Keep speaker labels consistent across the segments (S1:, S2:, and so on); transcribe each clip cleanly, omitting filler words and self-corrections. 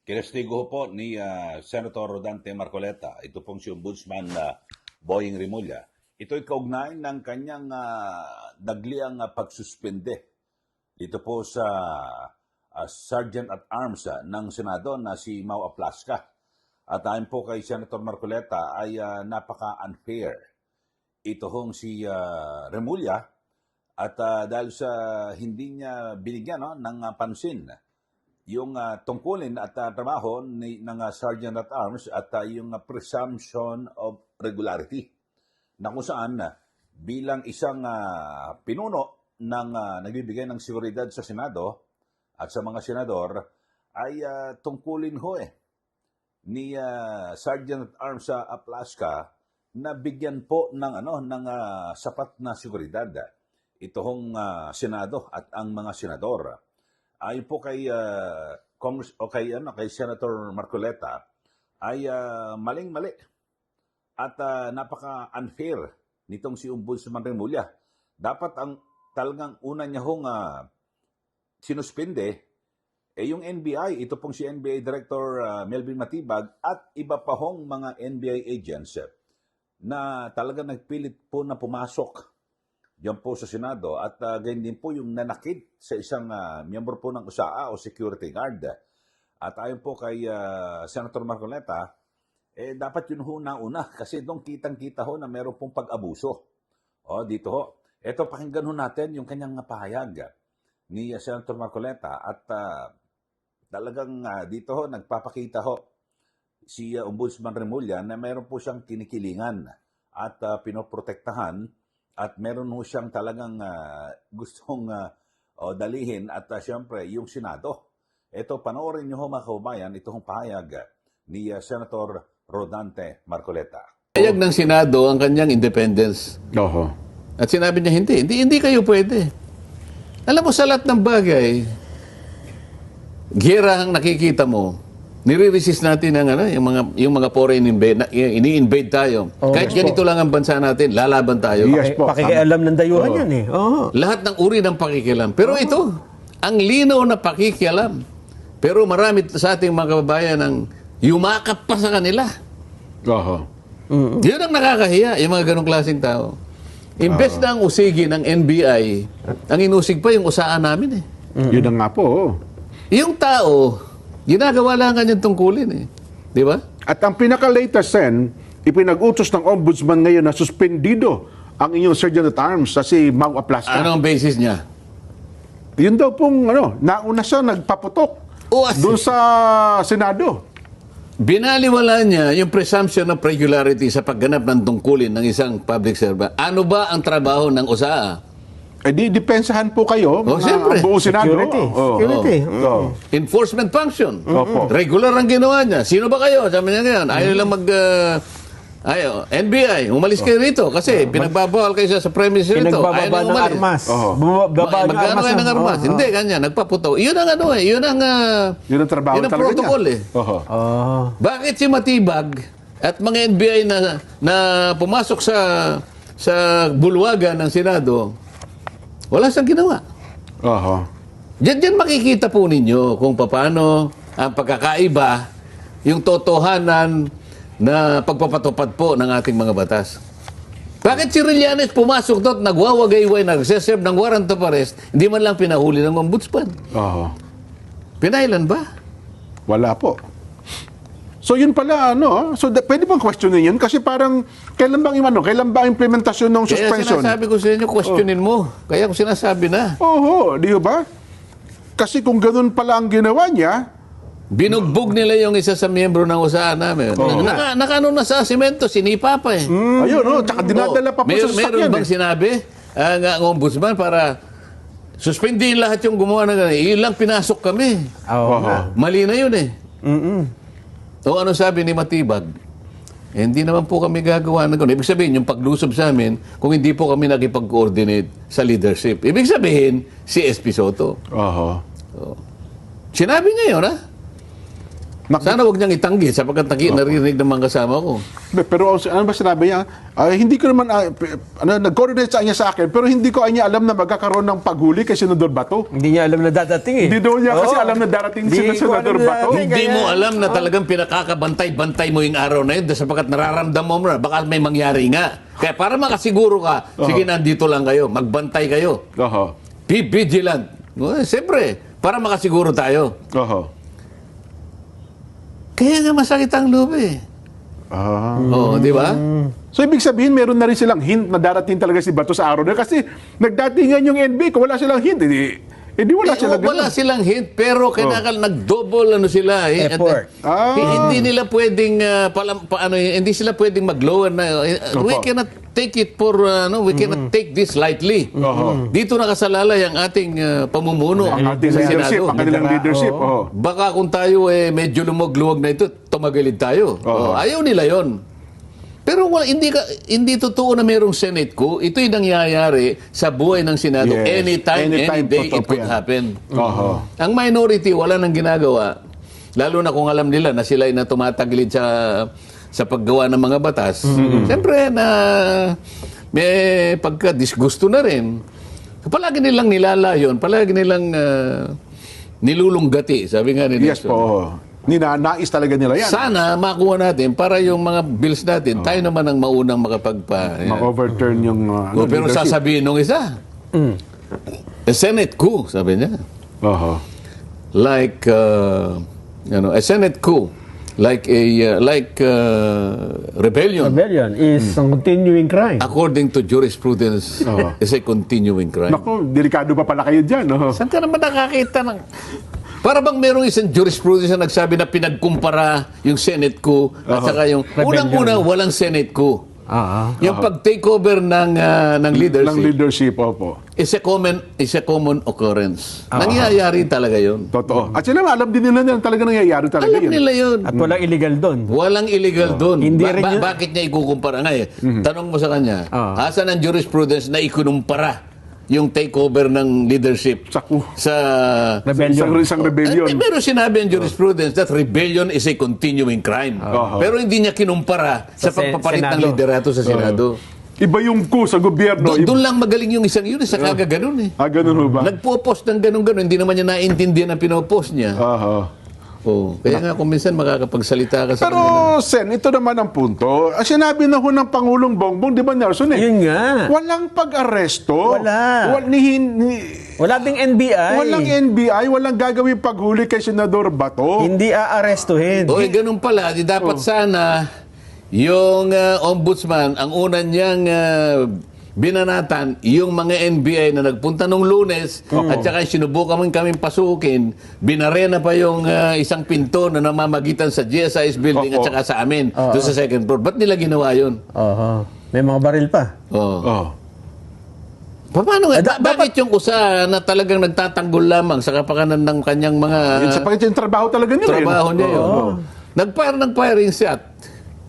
S1: Kinestigo po ni Senator Rodante Marcoleta, ito pong si Ombudsman Boying Rimulya. Ito'y kaugnay ng kanyang dagliang pagsuspende dito po sa Sergeant at Arms ng Senado na si Mau Aplasca. At ayon po kay Senator Marcoleta ay napaka-unfair. Ito hong si Rimulya at dahil sa hindi niya binigyan ng pansin yung tungkulin at trabaho ng Sergeant at Arms at yung presumption of regularity na kung saan bilang isang pinuno ng nagbibigay ng seguridad sa Senado at sa mga senador ay tungkulin ho ni Sergeant at Arms Aplasca na bigyan po ng sapat na seguridad ito hong Senado at ang mga senador. Ayon po kay kay Senator Marcoleta ay maling-mali at napaka-unfair nitong si Ombudsman Rimulya. Dapat ang talagang una niya hong sinuspinde yung NBI, ito pong si NBI Director Melvin Matibag at iba pa hong mga NBI agents na talagang nagpilit po na pumasok diyan po sa Senado at ganyan din po yung nanakit sa isang miyembro po ng USAA o security guard. At ayon po kay Senator Marcoleta, dapat yun ho na-una kasi doon kitang-kita ho na meron pong pag-abuso. Dito ho. Ito, pakinggan ho natin yung kanyang pahayag ni Senator Marcoleta at talagang dito ho nagpapakita ho si Ombudsman Rimulya na meron po siyang kinikilingan at pinoprotektahan at meron ho siyang talagang gustong dalihin at siyempre yung Senado. Ito, panoorin niyo ho mga kaubayan, itong pahayag ni Senator Rodante Marcoleta.
S2: Pahayag ng Senado ang kanyang independence.
S3: Oho.
S2: At sinabi niya, hindi kayo pwede. Alam mo, sa lahat ng bagay, giyera ang nakikita mo, nire-resist natin ang yung mga foreign ini-invade tayo. Kahit ganito lang ang bansa natin, lalaban tayo.
S3: Yes po.
S4: Pakikialam ng dayuhan yan eh. Oo.
S2: Lahat ng uri ng pakikialam. Pero ito, ang linaw na pakikialam. Pero marami sa ating mga kababayan ang yumakap pa sa kanila.
S3: Oho.
S2: Yun ang nakakahiya, yung mga ganong klaseng tao. Imbes na ang usigi ng NBI, ang inusig pa yung usaan namin eh.
S3: Yun na nga po.
S2: Yung tao, ginagawa lang kanyang tungkulin eh. Di ba?
S3: At ang pinaka-latest ipinag-utos ng Ombudsman ngayon na suspendido ang inyong Sergeant at Arms sa si Mau Aplasca.
S2: Ano ang basis niya?
S3: Yun daw pong, nauna siya nagpaputok doon sa Senado.
S2: Binaliwala niya yung presumption of regularity sa pagganap ng tungkulin ng isang public servant. Ano ba ang trabaho ng USAA?
S3: Depensahan po kayo,
S2: siyempre.
S3: buong Senado.
S4: Security.
S2: Enforcement function.
S3: Opo.
S2: Regular ang ginawa niya. Sino ba kayo? Sabi niya ngayon, ayaw lang NBI, umalis kayo rito kasi pinagbabawal kayo sa premises rito.
S4: Pinagbababa ng armas. Baba ng
S2: Magkano kayo ng armas? Hindi, ganyan, nagpaputo. Yun ang yun ang
S3: trabaho
S2: yun ang
S3: talaga
S2: protocol
S3: niya. Oho.
S2: Bakit si Matibag at mga NBI na pumasok sa bulwagan ng Senado, wala siyang ginawa.
S3: Oho.
S2: Diyan makikita po ninyo kung paano ang pagkakaiba, yung totohanan na pagpapatupad po ng ating mga batas. Bakit si Trillanes pumasok doon, nagwawagayway, nagseserve ng warrant of arrest, hindi man lang pinahuli ng ombudsman?
S3: Oho.
S2: Pinailan ba?
S3: Wala po. So yun pala, so pwede bang questionin yun? Kasi parang, kailan ba ang implementasyon ng suspension?
S2: Kaya sinasabi ko sa inyo, questionin mo. Kaya ko sinasabi na.
S3: Oho, di ba? Kasi kung ganun pala ang ginawa niya,
S2: Binugbog nila yung isa sa miyembro ng usahan namin. Nakano na sa simento, sinipa pa eh.
S3: ayun, tsaka dinadala pa po sa
S2: Meron
S3: sasakyan.
S2: bang sinabi ang ombudsman para suspendin lahat yung gumawa ng ganun? Yun lang pinasok kami. Mali na yun eh. O ano sabi ni Matibag? Hindi naman po kami gagawa ng ganun. Ibig sabihin, yung paglusob sa amin, kung hindi po kami nakipag-coordinate sa leadership. Ibig sabihin, si SP Soto.
S3: Oho.
S2: Sinabi niya yun, ha? Sana wag niyang itanggi sapagkat narinig ng mga kasama ko.
S3: Pero ano ba sinabi niya? Hindi ko naman, nag-coordinate niya sa akin, pero hindi ko niya alam na magkakaroon ng paghuli kay Senador Bato.
S4: Hindi niya alam na dadating eh.
S3: Hindi daw niya kasi alam na darating si
S4: Hindi ko
S3: Senador
S4: alam na
S3: Bato.
S4: darating.
S2: Hindi mo alam na talagang pinakakabantay-bantay mo yung araw na yun sapagkat nararamdam mo na baka may mangyari nga. Kaya para makasiguro ka, sige, nandito lang kayo, magbantay kayo.
S3: Oho.
S2: Be vigilant. Siyempre, para makasiguro tayo.
S3: Oho.
S2: Kaya nga masakit ang loob eh. Oo, di ba?
S3: So, ibig sabihin, meron na rin silang hint na darating talaga si Bato sa araw na yun. Kasi nagdatingan yung NB, kung wala silang hint, edi wala silang
S2: Wala
S3: ganun.
S2: silang hint, pero kailangan nag-double sila.
S4: Effort.
S2: Hindi nila pwedeng, hindi sila pwedeng mag-lower na. We
S3: Opo.
S2: cannot take it for, we cannot take this lightly. Dito nakasalalay ang ating pamumuno
S3: Ang ating
S2: sa
S3: leadership,
S2: Senado.
S3: ang kanilang leadership. Oho.
S2: Baka kung tayo medyo lumog-luwag na ito, tumagilid tayo. Ayaw nila yon. Pero hindi totoo na mayroong Senate coup. Ito'y nangyayari sa buhay ng Senado.
S3: Yes.
S2: Anytime, any day,
S3: totoo
S2: it
S3: po
S2: could
S3: yan.
S2: happen.
S3: Oho.
S2: Ang minority, wala nang ginagawa. Lalo na kung alam nila na sila ay na tumatagilid sa paggawa ng mga batas. Siyempre na may pagka-disgusto na rin. Palagi nilang nilalayon, palagi nilang nilulunggati, sabi nga ni
S3: Yes
S2: Nelson.
S3: po. Oho. Ninanais talaga nila yan.
S2: Sana makuha natin para yung mga bills natin, tayo naman ang maunang makapagpa.
S3: Ma-overturn yung
S2: Pero
S3: leadership.
S2: sasabihin nung isa, a Senate coup, sabi niya.
S3: Oho.
S2: Like, a Senate coup, like a rebellion,
S4: Rebellion is a continuing crime.
S2: according to jurisprudence, is a continuing crime.
S3: Naku, delikado pa pala kayo dyan. Oho.
S2: Saan ka naman nakakita ng... Para bang merong isang jurisprudence na nagsabi na pinagkumpara yung Senate coup at saka yung... Unang-una, walang Senate coup. Yung pag-takeover ng leadership
S3: Ng leadership, opo.
S2: is a common occurrence. Nangyayari talaga yun.
S3: Totoo. At sila, alam din nila na talaga nangyayari talaga
S2: Alam
S3: yun.
S2: nila yun.
S4: At walang illegal doon.
S2: Walang illegal doon.
S4: Hindi rin yun-
S2: Bakit niya ikukumpara nga eh? Tanong mo sa kanya, asan ang jurisprudence na ikunumpara yung takeover ng leadership sa
S4: Rebellion.
S3: Isang rebellion.
S2: meron sinabi ang jurisprudence that rebellion is a continuing crime. Pero hindi niya kinumpara sa pagpapalit ng
S4: Senado.
S2: liderato sa Senado.
S3: Iba yung coup sa gobyerno.
S2: Doon lang magaling yung isang yun, sa kagaganon eh.
S3: Ganun ho ba?
S2: Nagpo-post ng ganun-ganun, hindi naman niya naintindihan ang pinopost niya. Kaya nga kung minsan makakapagsalita ka sa
S3: Pero, Sen, ito naman ang punto. Sinabi na ho ng Pangulong Bongbong, di ba, Nelson?
S4: Yun nga.
S3: Walang pag-aresto.
S4: Wala. Wala ding NBI.
S3: Walang NBI, walang gagawin paghuli kay Senador Bato.
S4: Hindi aarestuhin.
S2: O ganun pala, di dapat sana yung ombudsman, ang una niyang binanatan, yung mga NBI na nagpunta nung Lunes at saka sinubukan kaming pasukin, binarena pa yung isang pinto na namamagitan sa GSIS building at saka sa amin, doon sa second floor. Ba't nila ginawa yun?
S4: May mga baril pa.
S2: Paano nga? Bakit yung usa na talagang nagtatanggol lamang sa kapakanan ng kanyang mga
S3: Yun sa pagkakita yung trabaho talaga nila.
S2: trabaho niya yun? Nag-fire ng firing shot.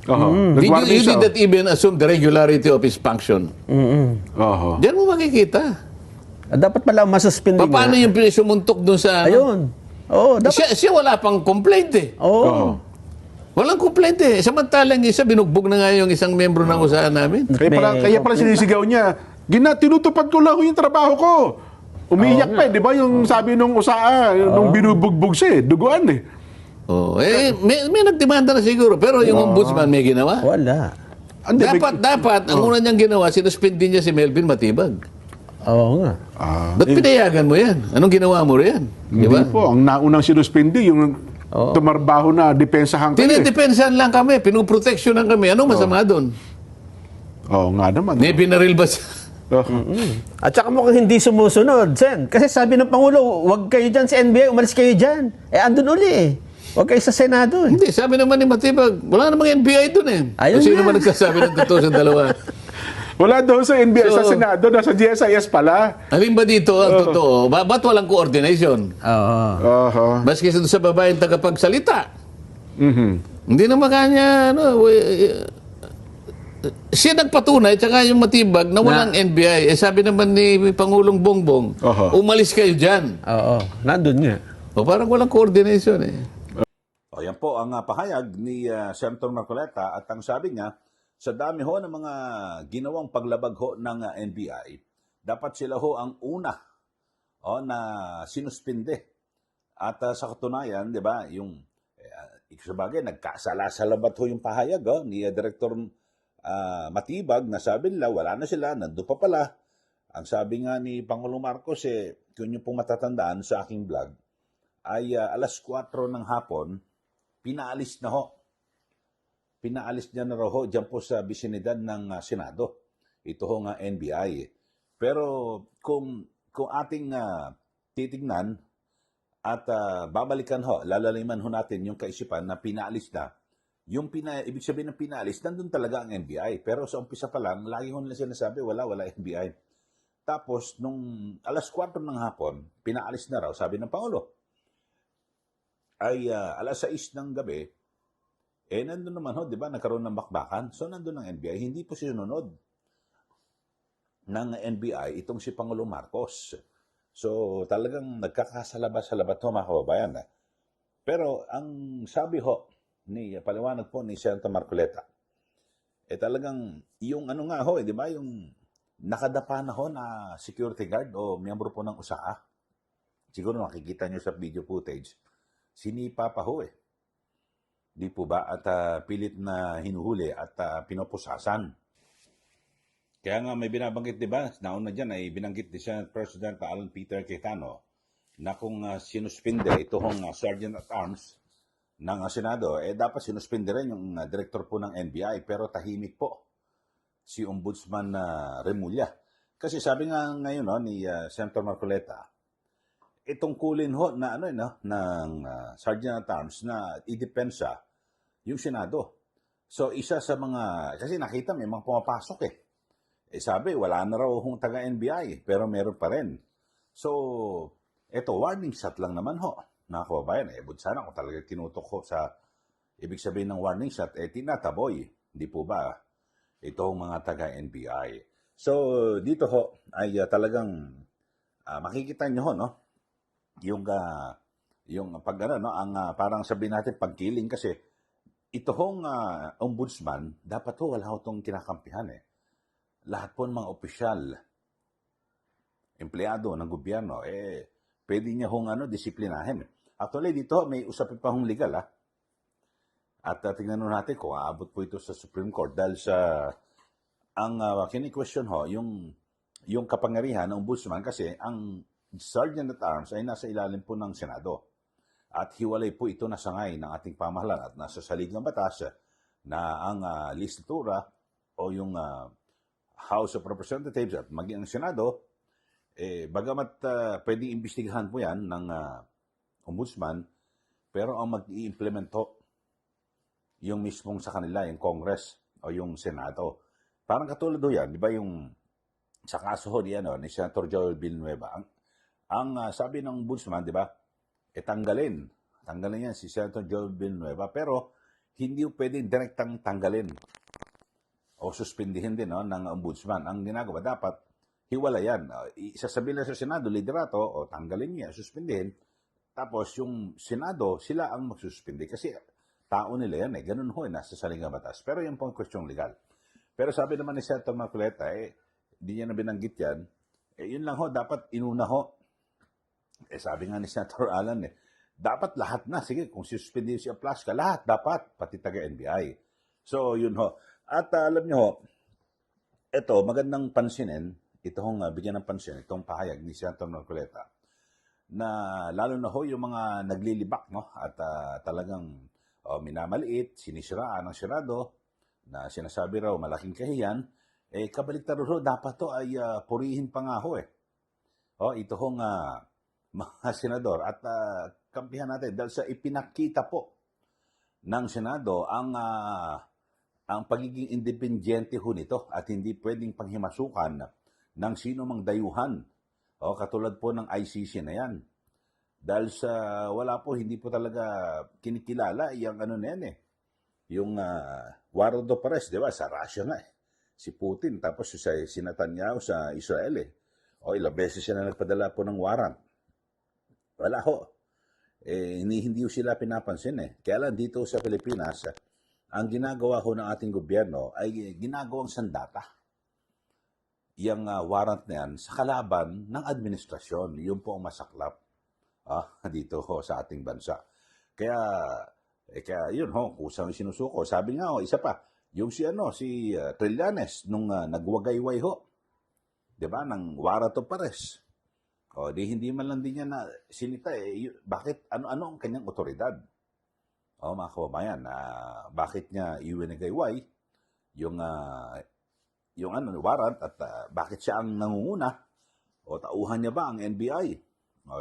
S2: You did not even assume the regularity of his function. Diyan mo makikita.
S4: Dapat pala masuspend
S2: Paano yung sumuntok dun sa...
S4: Ayun. Dapat.
S2: Siya wala pang complaint eh. Walang complaint eh. Samantalang isa, binugbog na nga yung isang membro ng usahan namin.
S3: Kaya pala sinisigaw niya, tinutupad ko lang yung trabaho ko. Umiiyak pa eh, di ba? Yung sabi nung usaa, nung binubugbog siya eh, duguan eh.
S2: May nagdemanda na siguro. Pero yung ombudsman may ginawa.
S4: Wala.
S2: Dapat, ang una niyang ginawa, sinuspindi niya si Melvin Matibag.
S4: Oo nga.
S2: Ba't pinayagan mo yan? Anong ginawa mo riyan? Di ba?
S3: Hindi po, ang naunang sinuspindi, yung tumarbaho na depensahan kayo.
S2: Tinidepensahan lang kami, pinuproteksyonan kami. Anong masama doon?
S3: Oo nga naman.
S2: May binaril ba siya?
S4: At saka mukhang hindi sumusunod, Sen. Kasi sabi ng Pangulo, huwag kayo dyan sa NBI, umalis kayo dyan. Andun uli eh. Huwag kayo sa Senado eh.
S2: Hindi, sabi naman ni Matibag, wala namang NBI doon eh.
S4: Ayun
S2: Sino
S4: nga.
S2: naman nagsasabi ng totoo sa dalawa?
S3: Wala doon sa NBI, sa
S2: So,
S3: Senado, nasa GSIS pala.
S2: Alin ba dito ang totoo? Ba't walang coordination? Maski sa babaeng tagapagsalita. Hindi naman kanya, siya nagpatunay, tsaka yung Matibag na walang NBI. Sabi naman ni Pangulong Bongbong, umalis kayo dyan.
S4: Nandun nga.
S2: Parang walang coordination eh.
S1: Yan yan po ang pahayag ni Senator Marcoleta at ang sabi niya, sa dami ho ng mga ginawang paglabag ho ng NBI, dapat sila ho ang una na sinuspinde. At sa katunayan, di ba, yung sabagay, nagkasala-salabat ho yung pahayag ni Director Matibag na sabi nila, wala na sila, nandun pa pala. Ang sabi nga ni Pangulong Marcos, kung nyo pong matatandaan sa aking vlog, ay alas 4 ng hapon, pinaalis na ho. Pinaalis niya na raw ho dyan po sa bisinidad ng Senado. Ito ho nga NBI. Pero kung ating titignan at babalikan ho, lalaliman ho natin yung kaisipan na pinaalis na, ibig sabihin ng pinaalis, nandun talaga ang NBI. Pero sa umpisa pa lang, lagi ho nila sinasabi, wala NBI. Tapos, nung alas 4 ng hapon, pinaalis na raw, sabi ng Pangulo. Ay alas 6 ng gabi, nandun naman ho, di ba, nagkaroon ng bakbakan. So, nandun ang NBI. Hindi po sinunod ng NBI itong si Pangulong Marcos. So, talagang nagkakasalaba-salabat ho, mga kababayan. Pero, ang sabi ho, paliwanag po ni Senator Marcoleta, talagang, yung ano nga ho, di ba, yung nakadapa na ho na security guard o miyembro po ng USAA. Siguro makikita nyo sa video footage, sinipa pa ho Di po ba? At pilit na hinuhuli at pinopusasan. Kaya nga may binabanggit, di ba? Nauna dyan ay binanggit ni Senate President Alan Peter Cayetano na kung sinuspinde itong Sergeant at Arms ng Senado, dapat sinuspinde rin yung director po ng NBI. Pero tahimik po si Ombudsman Remulla. Kasi sabi nga ngayon ni Senator Marcoleta, itong kulin ho na ng Sergeant at Arms na idepensa yung Senado. So isa sa mga, kasi nakita may mga pumapasok sabi wala na raw hong taga NBI pero meron pa rin. So eto, warning shot lang naman ho, mga kababayan. Sana kung talaga tinutok ho sa ibig sabihin ng warning shot, tinataboy, di po ba, itong mga taga NBI. So dito ho ay talagang makikita nyo ho, yung pag ang parang sabihin natin pagkiling, kasi ito hong ombudsman, dapat ho wala ho itong kinakampihan Lahat po ng mga opisyal, empleyado ng gobyerno, pwede niya hong disiplinahin. Actually, dito may usapin pa hong legal At tingnan natin kung aabot po ito sa Supreme Court dahil sa ang kini-question ho, yung kapangyarihan ng ombudsman, kasi ang Sergeant at Arms ay nasa ilalim po ng Senado. At hiwalay po ito na sangay ng ating pamahalaan at nasa salig ng batas na ang listatura o yung House of Representatives at maging ang Senado, bagamat pwedeng imbestigahan po yan ng ombudsman, pero ang mag-i-implement yung mismong sa kanila, yung Congress o yung Senado. Parang katulad yan, di ba yung sa kaso ni Senator Joel Villanueva, ang sabi ng ombudsman, di ba, tanggalin yan si Senator Joel Villanueva, pero hindi pwedeng direktang tanggalin o suspindihin din ng ombudsman. Ang ginagawa, dapat hiwalayan. Isasabihin na sa Senado, liderato, o tanggalin niya, suspindihin. Tapos yung Senado, sila ang magsuspindi. Kasi tao nila yan Ganun ho, nasa salingang batas. Pero yung pong kwestiyong legal. Pero sabi naman ni Senator Marcoleta, hindi niya na binanggit yan. Yun lang ho, dapat inuna ho. Sabi nga ni Senator Alan, dapat lahat na. Sige, kung suspindihin si Aplaska, lahat dapat, pati taga NBI. So, yun ho. At alam nyo ho, ito, magandang pansinin, bigyan ng pansin, itong pahayag ni Senator Marcoleta, na lalo na ho yung mga naglilibak, at talagang minamaliit, sinisiraan ng Senado, na sinasabi raw malaking kahiyan, kabaliktad ho, dapat to ay purihin pa nga ho ito hong mga senador at kampihan natin dahil sa ipinakita po ng Senado ang pagiging independyente ho nito at hindi pwedeng panghimasukan ng sino mang dayuhan katulad po ng ICC na yan. Dahil sa wala po, hindi po talaga kinikilala yung na yan yung warrant of arrest, di ba? Sa Russia nga si Putin, tapos si Netanyahu sa Israel ilang beses siya na nagpadala po ng warrant. Wala ho. hindi sila pinapansin eh. Kaya lang dito sa Pilipinas, ang ginagawa ho ng ating gobyerno ay ginagawang sandata. Yung warrant na yan sa kalaban ng administrasyon. Yun po ang masaklap dito ho sa ating bansa. Kaya yun ho, kusang sinusuko. Sabi nga ho, isa pa, yung si Trillanes, nung nagwagayway ho, di ba, ng warrant of arrest. Hindi man lang din niya na sinita bakit, ano ang kanyang otoridad? Mga kababayan, bakit niya iwinagayway yung warrant at bakit siya ang nangunguna? Tauhan niya ba ang NBI?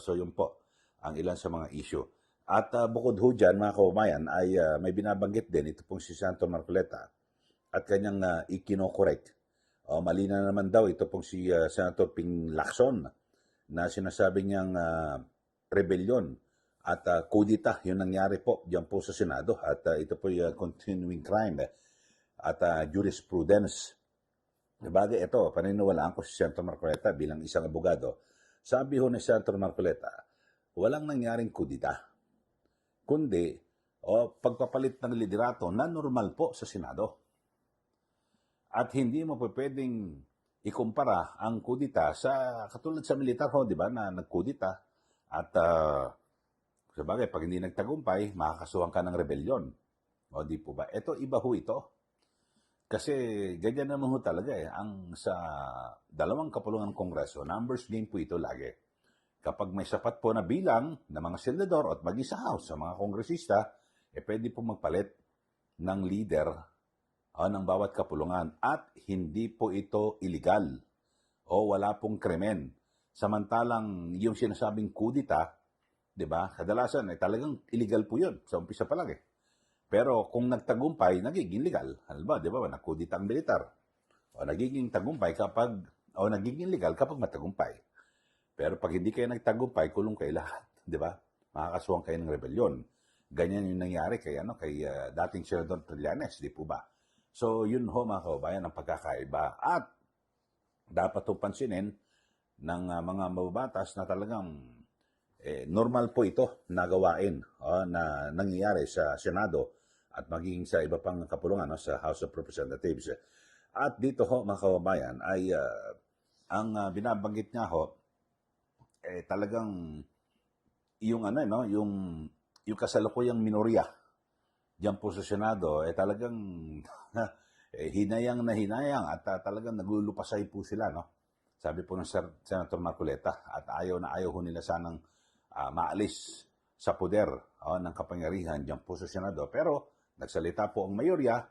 S1: So yun po, ang ilan sa mga issue. At bukod ho dyan, mga kababayan, ay may binabanggit din, ito pong si Senator Marcoleta, at kanyang ikinokorek. Mali na naman daw, ito pong si Senator Ping Lacson, na sinasabi niyang rebellion at kudita, yung nangyari po diyan po sa Senado. At ito po yung continuing crime at jurisprudence. Bagay ito, paniniwalaan ko si Senator Marcoleta bilang isang abogado. Sabi ho ni Senator Marcoleta, walang nangyaring kudita, kundi pagpapalit ng liderato na normal po sa Senado. At hindi mo pwedeng ikumpara ang kudita sa katulad sa militar ho, di ba, na nagkudita at sabagay pag hindi nagtagumpay, makakasuhan ka ng rebellion. Di po ba? Ito iba ho ito. Kasi ganyan naman ho talaga ang sa dalawang kapulungan ng Kongreso, numbers game po ito lagi. Kapag may sapat po na bilang ng mga senador at maging sa House, sa mga kongresista, pwede po magpalit ng leader ng bawat kapulungan at hindi po ito illegal o wala pong krimen. Samantalang yung sinasabing kudita, di ba, kadalasan talagang illegal po yun sa umpisa pa lang Pero kung nagtagumpay, nagiging legal. Halimbawa, di ba, nagkudita ang militar. Nagiging legal kapag matagumpay. Pero pag hindi kayo nagtagumpay, kulong kayo lahat, di ba? Makakasuhan kayo ng rebellion. Ganyan yung nangyari kay dating Senador Trillanes, di po ba? So, yun ho mga kababayan ang pagkakaiba. At dapat itong pansinin ng mga mababatas na talagang normal po ito na gawain na nangyayari sa Senado at maging sa iba pang kapulungan sa House of Representatives. At dito ho mga kababayan ay ang binabanggit niya ho talagang yung yung kasalukuyang minorya diyan po sa Senado, talagang hinayang na hinayang at talagang naglulupasay po sila, no? Sabi po ng Senator Marcoleta, at ayaw ho nila sanang maalis sa poder ng kapangyarihan diyan po sa Senado. Pero nagsalita po ang mayorya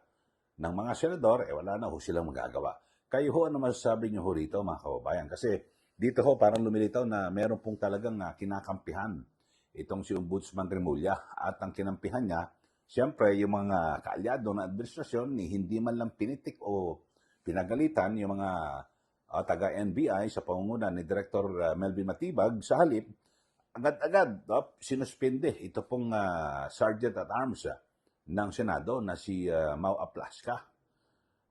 S1: ng mga senador, wala na ho silang magagawa. Kayo ho, ano masasabi niyo ho rito mga kababayan? Kasi dito ho parang lumilitaw na meron pong talagang kinakampihan itong si Ombudsman Remulla at ang kinampihan niya, siyempre, yung mga kaalyado ng administrasyon hindi man lang pinitik o pinagalitan yung mga taga-NBI sa pangunguna ni Director Melvin Matibag. Sa halip, agad-agad sinuspende ito pong Sergeant at Arms ng Senado na si Mau Aplaska.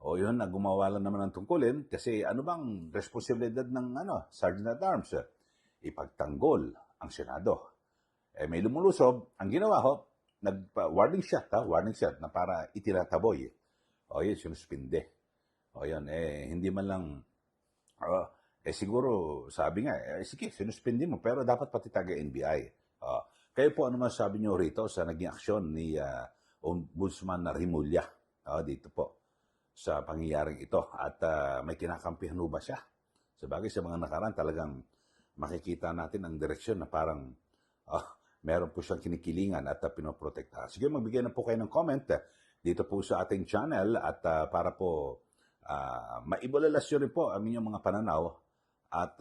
S1: Yun, gumawa lang naman ng tungkulin kasi ano bang responsibilidad ng Sergeant at Arms? Ipagtanggol ang Senado. May lumulusob, ang ginawa ho, warning shot na para itinataboy. Yun, sinuspinde. Yun, hindi man lang, siguro, sabi nga, sige, sinuspinde mo, pero dapat pati taga-NBI. Kayo po, ano masasabi nyo rito sa naging aksyon ni Ombudsman Remulla dito po sa pangyayaring ito? At may kinakampihan ba siya? Sabagay, sa mga nakaraan, talagang makikita natin ang direksyon na parang meron po siyang kinikilingan at pinoprotektahan. Sige, magbigay na po kayo ng comment dito po sa ating channel at para po maibulalasyon rin po ang inyong mga pananaw at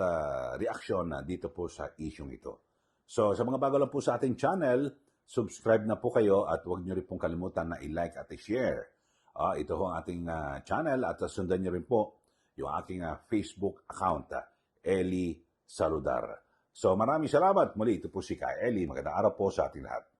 S1: reaksyon dito po sa isyong ito. So, sa mga bago lang po sa ating channel, subscribe na po kayo at huwag nyo rin pong kalimutan na i-like at i-share. Ito ho ang ating channel at sundan nyo rin po yung aking Facebook account, Eli Saludar. So maraming salamat. Muli, ito po si Kay Eli. Magandang araw po sa ating lahat.